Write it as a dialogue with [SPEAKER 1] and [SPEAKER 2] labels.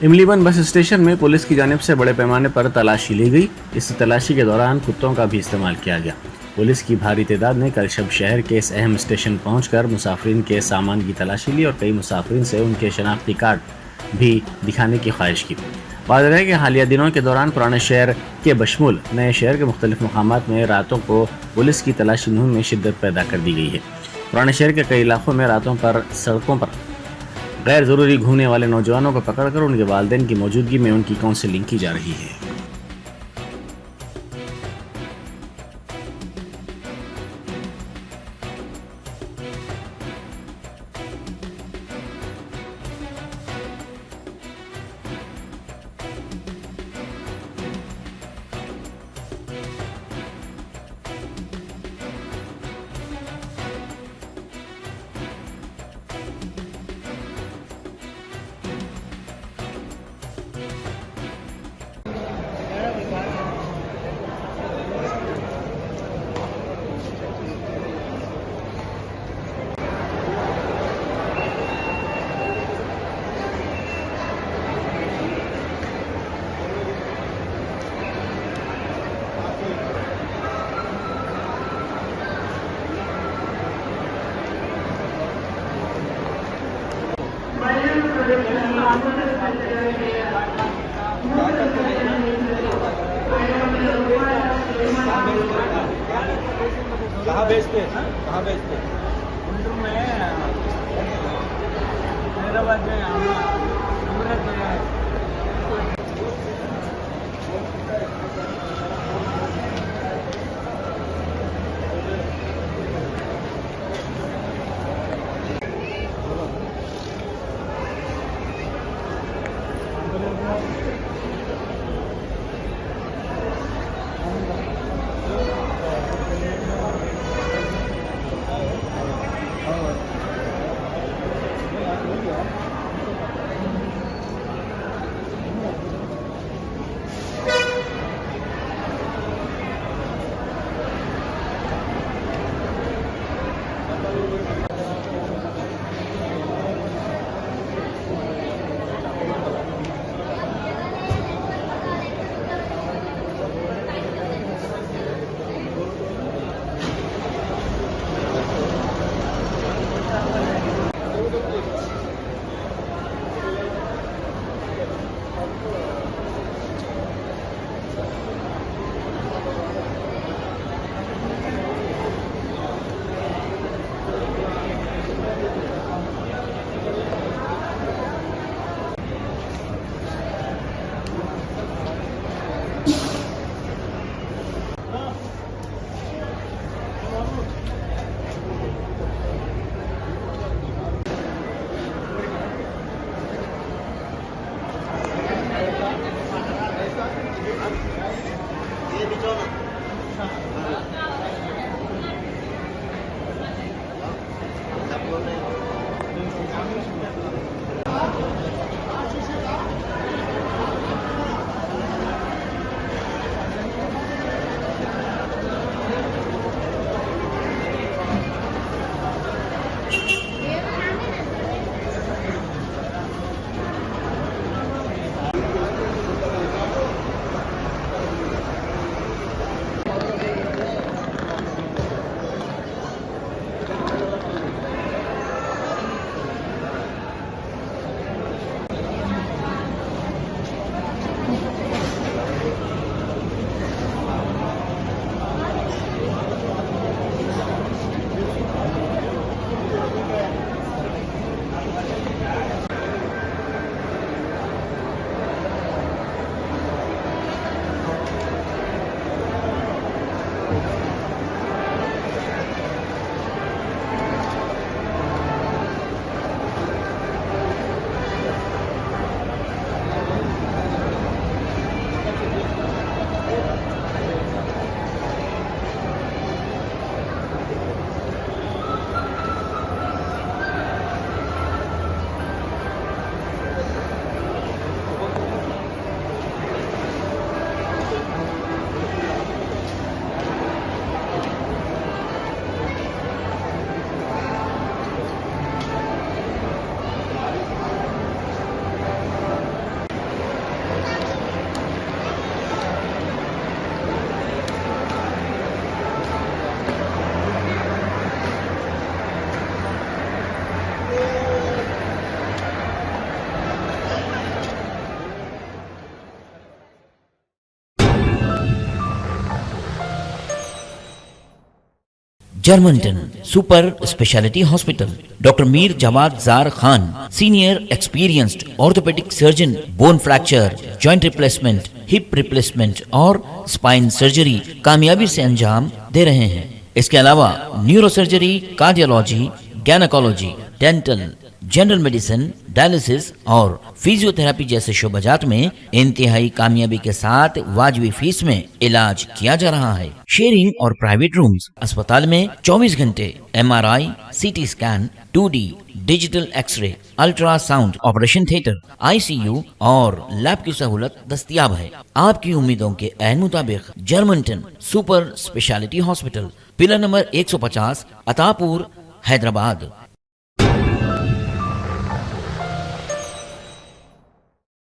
[SPEAKER 1] इमलीबन bus station में police की जानिब से बड़े पैमाने पर तलाशी ली गई। इस तलाशी के दौरान कुत्तों का भी इस्तेमाल किया गया। पुलिस की भारी तादाद ने कल शब शहर के इस अहम स्टेशन पहुंचकर मुसाफिरीन के सामान की तलाशी ली और कई मुसाफिरीन से उनके शनाख्ती कार्ड भी दिखाने की ख्वाहिश की। वाज़ेह है कि हालिया दिनों के दौरान पुराने शहर के बशमूल नए शहर के मुख्तलिफ मकामात में रातों को पुलिस की तलाशी मुहिम में शिद्दत पैदा कर दी गई है। पुराने शहर के कई इलाकों में रातों पर सड़कों पर गैर ज़रूरी घूमने वाले नौजवानों को पकड़कर उनके वालिदैन की मौजूदगी में उनकी काउंसलिंग की जा रही है।
[SPEAKER 2] कहाँ बेचते हैं? कहाँ बेचते हैं?
[SPEAKER 3] गुंटूर में हैदराबाद में सूरत में
[SPEAKER 4] Germanton super speciality hospital, doctor Mir Jawad Jar Khan, senior experienced orthopaedic surgeon, bone fracture, joint replacement, hip replacement और स्पाइन सर्जरी कामयाबी से अंजाम दे रहे हैं। इसके अलावा neuro surgery, cardiology, gynaecology, dental, general medicine, dialysis और फिजियोथेरेपी जैसे शोबाजात में इंतहाई कामयाबी के साथ वाजबी फीस में इलाज किया जा रहा है। शेयरिंग और प्राइवेट रूम्स, अस्पताल में 24 घंटे MRI, CT scan, 2D digital x ray, ultrasound, operation theatre, ICU और लैब की सहूलत दस्तयाब है। आपकी उम्मीदों के ऐन मुताबिक Germanton super speciality hospital, pillar number 150, Attapur, Hyderabad.